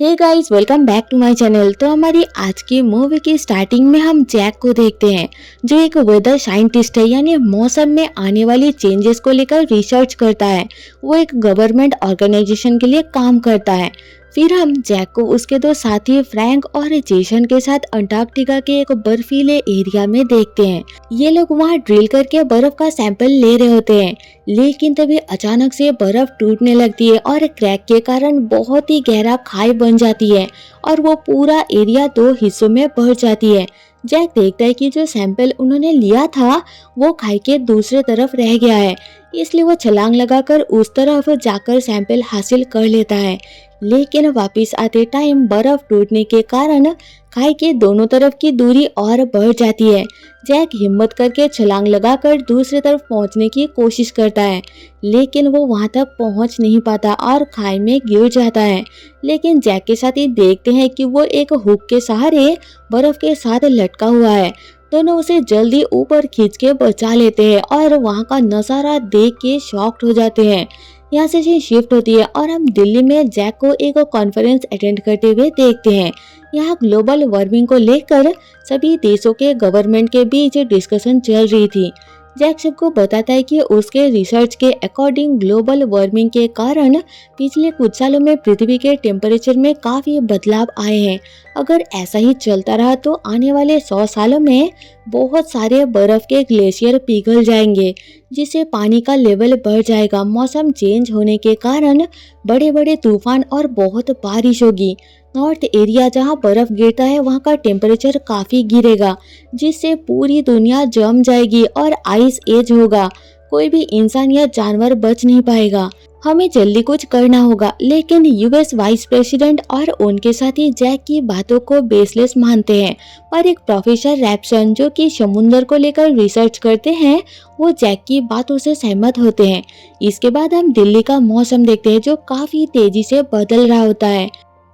Hey guys, welcome back to my channel. तो हमारी आज की मूवी की स्टार्टिंग में हम जैक को देखते हैं, जो एक वेदर साइंटिस्ट है, यानी मौसम में आने वाली चेंजेस को लेकर रिसर्च करता है। वो एक गवर्नमेंट ऑर्गेनाइजेशन के लिए काम करता है। फिर हम जैक को उसके दो साथी फ्रैंक और जेसन के साथ अंटार्कटिका के एक बर्फीले एरिया में देखते हैं। ये लोग वहाँ ड्रिल करके बर्फ का सैंपल ले रहे होते हैं, लेकिन तभी अचानक से बर्फ टूटने लगती है और क्रैक के कारण बहुत ही गहरा खाई बन जाती है और वो पूरा एरिया दो हिस्सों में बढ़ जाती है। जैक देखता है कि जो सैंपल उन्होंने लिया था वो खाई के दूसरे तरफ रह गया है, इसलिए वो छलांग लगाकर उस तरफ जाकर सैंपल हासिल कर लेता है। लेकिन वापस आते टाइम बर्फ टूटने के कारण खाई के दोनों तरफ की दूरी और बढ़ जाती है। जैक हिम्मत करके छलांग लगाकर दूसरी तरफ पहुंचने की कोशिश करता है, लेकिन वो वहां तक पहुंच नहीं पाता और खाई में गिर जाता है। लेकिन जैक के साथी देखते हैं कि वो एक हुक के सहारे बर्फ के साथ लटका हुआ है। दोनों उसे जल्दी ऊपर खींच के बचा लेते हैं और वहां का नजारा देख के शॉक्ड हो जाते हैं। यहाँ से सीन शिफ्ट होती है और हम दिल्ली में जैक को एक कॉन्फ्रेंस अटेंड करते हुए देखते हैं। यहाँ ग्लोबल वार्मिंग को लेकर सभी देशों के गवर्नमेंट के बीच डिस्कशन चल रही थी। जैक सबको बताता है कि उसके रिसर्च के अकॉर्डिंग ग्लोबल वार्मिंग के कारण पिछले कुछ सालों में पृथ्वी के टेम्परेचर में काफी बदलाव आए हैं। अगर ऐसा ही चलता रहा तो आने वाले 100 सालों में बहुत सारे बर्फ के ग्लेशियर पिघल जाएंगे, जिससे पानी का लेवल बढ़ जाएगा। मौसम चेंज होने के कारण बड़े बड़े तूफान और बहुत बारिश होगी। नॉर्थ एरिया जहां बर्फ गिरता है वहां का टेम्परेचर काफी गिरेगा, जिससे पूरी दुनिया जम जाएगी और आइस एज होगा। कोई भी इंसान या जानवर बच नहीं पाएगा। हमें जल्दी कुछ करना होगा। लेकिन यूएस वाइस प्रेसिडेंट और उनके साथी जैक की बातों को बेसलेस मानते हैं, पर एक प्रोफेसर रैप्सन जो कि समुद्र को लेकर रिसर्च करते हैं, वो जैक की बातों से सहमत होते हैं। इसके बाद हम दिल्ली का मौसम देखते हैं, जो काफी तेजी से बदल रहा होता है।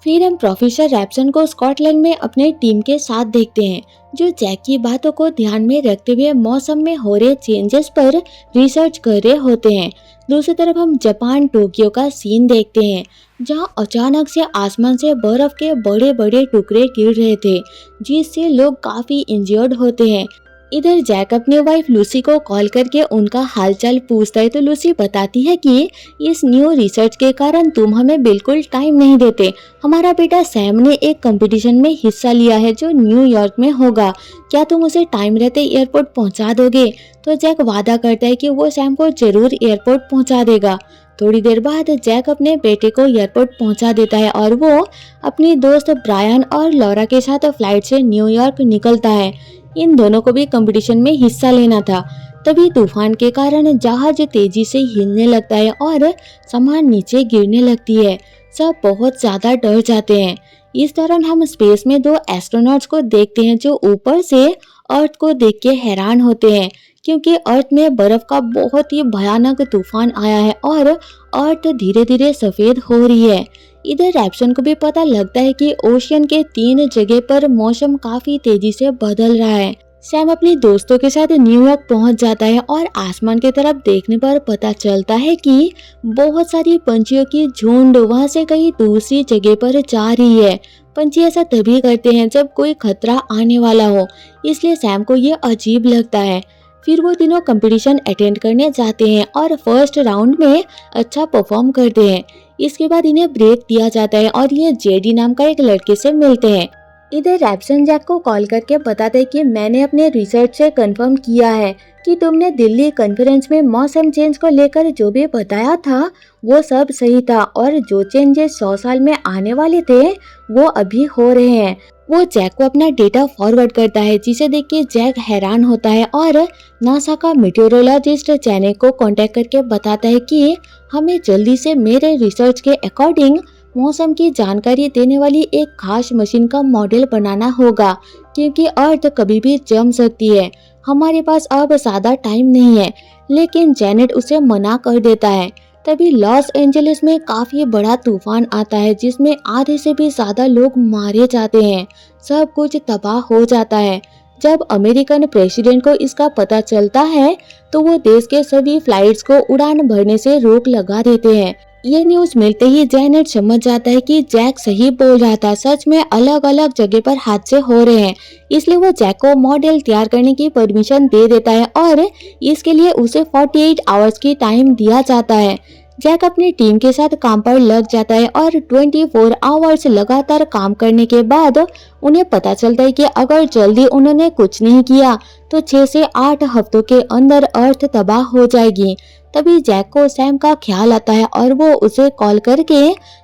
फिर हम प्रोफेसर रैप्सन को स्कॉटलैंड में अपने टीम के साथ देखते हैं, जो जैक की बातों को ध्यान में रखते हुए मौसम में हो रहे चेंजेस पर रिसर्च कर रहे होते हैं। दूसरी तरफ हम जापान टोक्यो का सीन देखते हैं, जहां अचानक से आसमान से बर्फ के बड़े बड़े टुकड़े गिर रहे थे, जिससे लोग काफी इंजर्ड होते हैं। इधर जैक अपने वाइफ लूसी को कॉल करके उनका हालचाल पूछता है, तो लूसी बताती है कि इस न्यू रिसर्च के कारण तुम हमें बिल्कुल टाइम नहीं देते। हमारा बेटा सैम ने एक कंपटीशन में हिस्सा लिया है जो न्यूयॉर्क में होगा। क्या तुम उसे टाइम रहते एयरपोर्ट पहुंचा दोगे? तो जैक वादा करता है कि वो सैम को जरूर एयरपोर्ट पहुंचा देगा। थोड़ी देर बाद जैक अपने बेटे को एयरपोर्ट पहुंचा देता है और वो अपनी दोस्त ब्रायन और लॉरा के साथ फ्लाइट से न्यूयॉर्क निकलता है। इन दोनों को भी कंपटीशन में हिस्सा लेना था। तभी तूफान के कारण जहाज तेजी से हिलने लगता है और सामान नीचे गिरने लगती है। सब बहुत ज्यादा डर जाते हैं। इस दौरान हम स्पेस में दो एस्ट्रोनॉट्स को देखते हैं, जो ऊपर से अर्थ को देख के हैरान होते हैं, क्योंकि अर्थ में बर्फ का बहुत ही भयानक तूफान आया है और अर्थ धीरे धीरे सफेद हो रही है। इधर रैप्सन को भी पता लगता है कि ओशियन के 3 जगह पर मौसम काफी तेजी से बदल रहा है। सैम अपने दोस्तों के साथ न्यूयॉर्क पहुंच जाता है और आसमान की तरफ देखने पर पता चलता है कि बहुत सारी पंछियों की झुंड वहां से कहीं दूसरी जगह पर जा रही है। पंछी ऐसा तभी करते हैं जब कोई खतरा आने वाला हो, इसलिए सैम को ये अजीब लगता है। फिर वो तीनों कंपटीशन अटेंड करने जाते हैं और फर्स्ट राउंड में अच्छा परफॉर्म करते हैं। इसके बाद इन्हें ब्रेक दिया जाता है और ये जेडी नाम का एक लड़के से मिलते हैं। इधर रैप्सन जैक को कॉल करके बताते हैं कि मैंने अपने रिसर्च से कंफर्म किया है कि तुमने दिल्ली कॉन्फ्रेंस में मौसम चेंज को लेकर जो भी बताया था वो सब सही था और जो चेंजेस 100 साल में आने वाले थे वो अभी हो रहे हैं। वो जैक को अपना डेटा फॉरवर्ड करता है, जिसे देख के जैक हैरान होता है और नासा का मीटेरोलॉजिस्ट चैनेल को कांटेक्ट करके बताता है कि हमें जल्दी से मेरे रिसर्च के अकॉर्डिंग मौसम की जानकारी देने वाली एक खास मशीन का मॉडल बनाना होगा, क्योंकि अर्थ कभी भी जम सकती है। हमारे पास अब ज्यादा टाइम नहीं है। लेकिन जेनेट उसे मना कर देता है। तभी लॉस एंजलिस में काफी बड़ा तूफान आता है, जिसमें आधे से भी ज्यादा लोग मारे जाते हैं। सब कुछ तबाह हो जाता है। जब अमेरिकन प्रेसिडेंट को इसका पता चलता है तो वो देश के सभी फ्लाइट्स को उड़ान भरने से रोक लगा देते हैं। ये न्यूज मिलते ही जैनेट समझ जाता है कि जैक सही बोल रहा था, सच में अलग अलग जगह पर हादसे हो रहे हैं। इसलिए वो जैक को मॉडल तैयार करने की परमिशन दे देता है और इसके लिए उसे 48 आवर्स की टाइम दिया जाता है। जैक अपनी टीम के साथ काम पर लग जाता है और 24 आवर्स लगातार काम करने के बाद उन्हें पता चलता है कि अगर जल्दी उन्होंने कुछ नहीं किया तो 6 से 8 हफ्तों के अंदर अर्थ तबाह हो जाएगी। तभी जैक को सैम का ख्याल आता है और वो उसे कॉल करके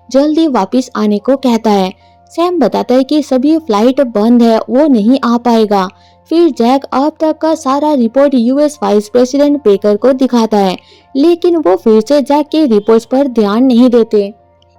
जल्दी वापस आने को कहता है। सैम बताता है कि सभी फ्लाइट बंद है, वो नहीं आ पाएगा। फिर जैक अब तक का सारा report US vice president baker को दिखाता है, लेकिन वो फिर से जैक के रिपोर्ट्स पर ध्यान नहीं देते।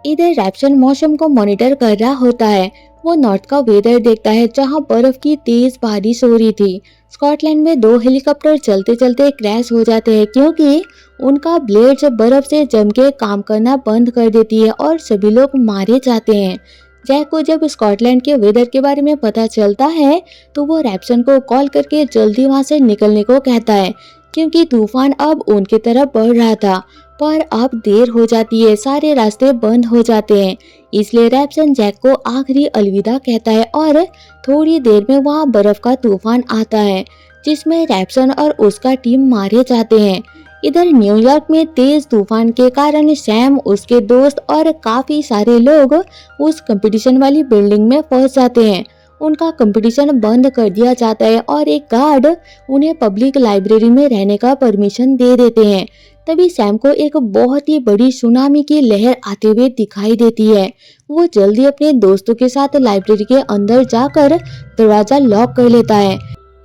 इधर रैप्सन मौसम को मॉनिटर कर रहा होता है। वो नॉर्थ का वेदर देखता है जहां बर्फ की तेज बारिश हो रही थी। स्कॉटलैंड में 2 हेलीकॉप्टर चलते चलते क्रैश हो जाते हैं क्योंकि उनका ब्लेड्स बर्फ से जम के काम करना बंद कर देती है और सभी लोग मारे जाते हैं। जैक को जब स्कॉटलैंड के वेदर के बारे में पता चलता है तो वो रैप्सन को कॉल करके जल्दी वहां से निकलने को कहता है क्योंकि तूफान अब उनके तरफ बढ़ रहा था। पर अब देर हो जाती है, सारे रास्ते बंद हो जाते हैं। इसलिए रैप्सन जैक को आखिरी अलविदा कहता है और थोड़ी देर में वहां बर्फ का तूफान आता है जिसमें रैप्सन और उसका टीम मारे जाते हैं। इधर न्यूयॉर्क में तेज तूफान के कारण सैम, उसके दोस्त और काफी सारे लोग उस कंपटीशन वाली बिल्डिंग में फंस जाते हैं। उनका कंपटीशन बंद कर दिया जाता है और एक गार्ड उन्हें पब्लिक लाइब्रेरी में रहने का परमिशन दे देते हैं। तभी सैम को एक बहुत ही बड़ी सुनामी की लहर आते हुए दिखाई देती है। वो जल्दी अपने दोस्तों के साथ लाइब्रेरी के अंदर जाकर दरवाजा लॉक कर लेता है,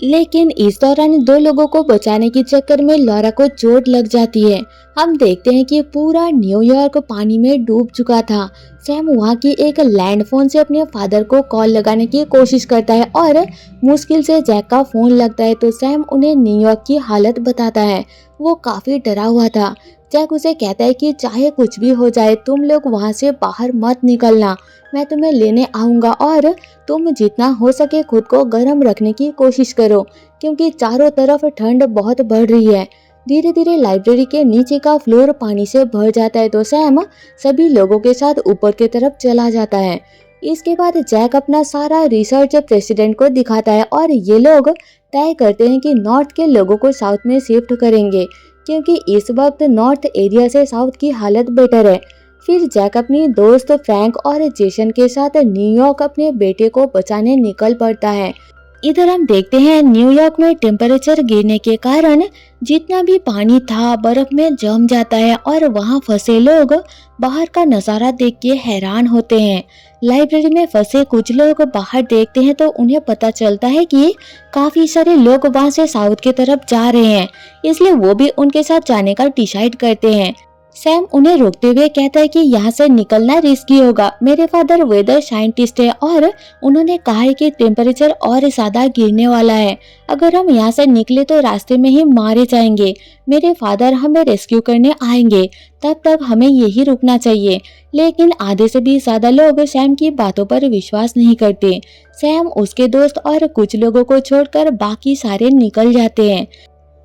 लेकिन इस दौरान 2 लोगों को बचाने के चक्कर में लॉरा को चोट लग जाती है। हम देखते हैं कि पूरा न्यूयॉर्क पानी में डूब चुका था। सैम वहां की एक लैंडफोन से अपने फादर को कॉल लगाने की कोशिश करता है और मुश्किल से जैक का फोन लगता है तो सैम उन्हें न्यूयॉर्क की हालत बताता है। वो काफी डरा हुआ था। जैक उसे कहता है कि चाहे कुछ भी हो जाए तुम लोग वहां से बाहर मत निकलना, मैं तुम्हें लेने आऊंगा और तुम जितना हो सके खुद को गर्म रखने की कोशिश करो क्योंकि चारों तरफ ठंड बहुत बढ़ रही है। धीरे धीरे लाइब्रेरी के नीचे का फ्लोर पानी से भर जाता है तो सैम सभी लोगों के साथ ऊपर की तरफ चला जाता है। इसके बाद जैक अपना सारा रिसर्च प्रेसिडेंट को दिखाता है और ये लोग तय करते हैं कि नॉर्थ के लोगों को साउथ में शिफ्ट करेंगे क्योंकि इस वक्त नॉर्थ एरिया से साउथ की हालत बेटर है। फिर जैक अपनी दोस्त फ्रैंक और जेसन के साथ न्यूयॉर्क अपने बेटे को बचाने निकल पड़ता है। इधर हम देखते हैं न्यूयॉर्क में टेम्परेचर गिरने के कारण जितना भी पानी था बर्फ में जम जाता है और वहां फंसे लोग बाहर का नजारा देख के हैरान होते हैं। लाइब्रेरी में फंसे कुछ लोग बाहर देखते हैं तो उन्हें पता चलता है कि काफी सारे लोग वहां से साउथ की तरफ जा रहे हैं, इसलिए वो भी उनके साथ जाने का डिसाइड करते हैं। सैम उन्हें रोकते हुए कहता है कि यहाँ से निकलना रिस्की होगा। मेरे फादर वेदर साइंटिस्ट है और उन्होंने कहा है कि टेम्परेचर और ज्यादा गिरने वाला है। अगर हम यहाँ से निकले तो रास्ते में ही मारे जाएंगे। मेरे फादर हमें रेस्क्यू करने आएंगे, तब तक हमें यही रुकना चाहिए। लेकिन आधे से भी ज्यादा लोग सैम की बातों पर विश्वास नहीं करते। सैम, उसके दोस्त और कुछ लोगों को छोड़कर बाकी सारे निकल जाते हैं।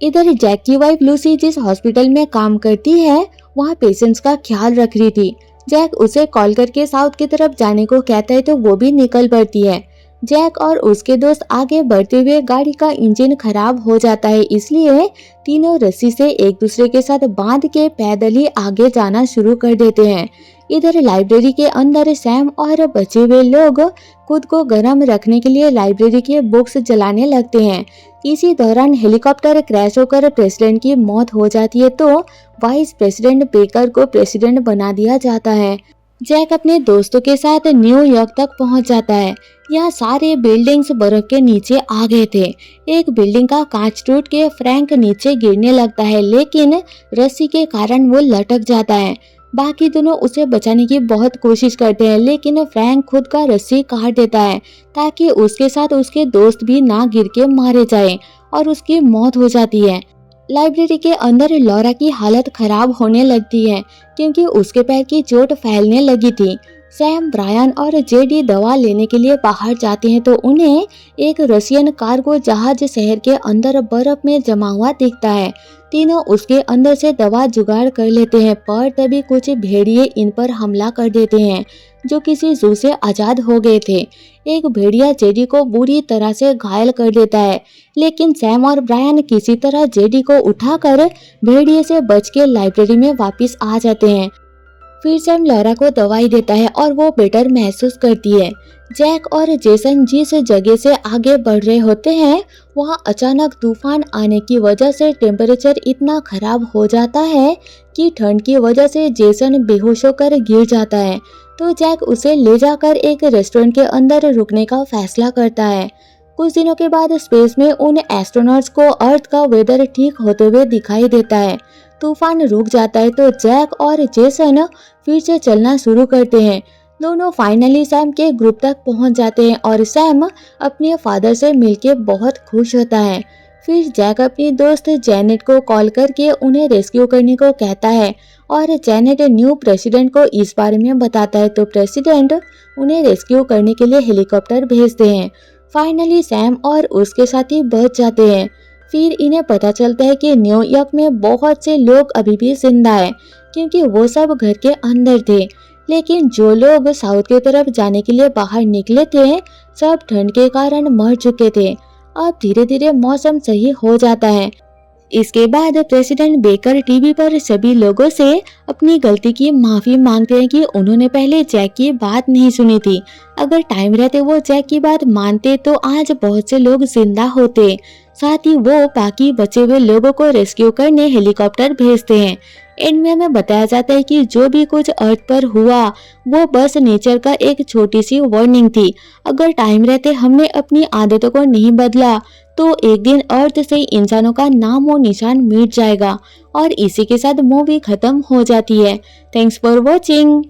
इधर जैक की वाइफ लूसी जिस हॉस्पिटल में काम करती है वहाँ पेशेंट्स का ख्याल रख रही थी। जैक उसे कॉल करके साउथ की तरफ जाने को कहता है तो वो भी निकल पड़ती है। जैक और उसके दोस्त आगे बढ़ते हुए गाड़ी का इंजन खराब हो जाता है, इसलिए तीनों रस्सी से एक दूसरे के साथ बांध के पैदल ही आगे जाना शुरू कर देते हैं। इधर लाइब्रेरी के अंदर सैम और बचे हुए लोग खुद को गर्म रखने के लिए लाइब्रेरी के बुक्स जलाने लगते हैं। इसी दौरान हेलीकॉप्टर क्रैश होकर प्रेसिडेंट की मौत हो जाती है तो वाइस प्रेसिडेंट बेकर को प्रेसिडेंट बना दिया जाता है। जैक अपने दोस्तों के साथ न्यूयॉर्क तक पहुंच जाता है। यहाँ सारे बिल्डिंग्स बर्फ के नीचे आ गए थे। एक बिल्डिंग का कांच टूट के फ्रैंक नीचे गिरने लगता है, लेकिन रस्सी के कारण वो लटक जाता है। बाकी दोनों उसे बचाने की बहुत कोशिश करते हैं, लेकिन फ्रैंक खुद का रस्सी काट देता है ताकि उसके साथ उसके दोस्त भी ना गिर के मारे जाएं और उसकी मौत हो जाती है। लाइब्रेरी के अंदर लॉरा की हालत खराब होने लगती है क्योंकि उसके पैर की चोट फैलने लगी थी। सैम, ब्रायन और जेडी दवा लेने के लिए बाहर जाते हैं तो उन्हें एक रशियन कार्गो जहाज शहर के अंदर बर्फ में जमा हुआ दिखता है। तीनों उसके अंदर से दवा जुगाड़ कर लेते हैं, पर तभी कुछ भेड़िए इन पर हमला कर देते हैं जो किसी जू से आजाद हो गए थे। एक भेड़िया जेडी को बुरी तरह से घायल कर देता है, लेकिन सैम और ब्रायन किसी तरह जेडी को उठाकर भेड़िए से बच के लाइब्रेरी में वापस आ जाते हैं। फिर सैम लॉरा को दवाई देता है और वो बेटर महसूस करती है। जैक और जेसन जिस जगह से आगे बढ़ रहे होते हैं वहाँ अचानक तूफान आने की वजह से टेम्परेचर इतना खराब हो जाता है कि ठंड की वजह से जेसन बेहोश होकर गिर जाता है। तो जैक उसे ले जाकर एक रेस्टोरेंट के अंदर रुकने का फैसला करता है। कुछ दिनों के बाद स्पेस में उन एस्ट्रोनॉट्स को अर्थ का वेदर ठीक होते हुए दिखाई देता है। तूफान रुक जाता है तो जैक और जेसन फिर से चलना शुरू करते हैं। दोनों फाइनली सैम के ग्रुप तक पहुंच जाते हैं और सैम अपने फादर से मिलके बहुत खुश होता है। फिर जैक अपनी दोस्त जेनेट को कॉल करके उन्हें रेस्क्यू करने को कहता है और जेनेट न्यू प्रेसिडेंट को इस बारे में बताता है तो प्रेसिडेंट उन्हें रेस्क्यू करने के लिए हेलीकॉप्टर भेजते हैं। फाइनली सैम और उसके साथी बच जाते हैं। फिर इन्हें पता चलता है कि न्यूयॉर्क में बहुत से लोग अभी भी जिंदा हैं क्योंकि वो सब घर के अंदर थे, लेकिन जो लोग साउथ की तरफ जाने के लिए बाहर निकले थे सब ठंड के कारण मर चुके थे। अब धीरे धीरे मौसम सही हो जाता है। इसके बाद प्रेसिडेंट बेकर टीवी पर सभी लोगों से अपनी गलती की माफी मांगते हैं कि उन्होंने पहले जैक की बात नहीं सुनी थी। अगर टाइम रहते वो जैक की बात मानते तो आज बहुत से लोग जिंदा होते। साथ ही वो बाकी बचे हुए लोगों को रेस्क्यू करने हेलीकॉप्टर भेजते हैं। एंड में हमें बताया जाता है कि जो भी कुछ अर्थ पर हुआ वो बस नेचर का एक छोटी सी वार्निंग थी। अगर टाइम रहते हमने अपनी आदतों को नहीं बदला तो एक दिन अर्थ से इंसानों का नाम और निशान मिट जाएगा। और इसी के साथ मूवी खत्म हो जाती है। Thanks for watching.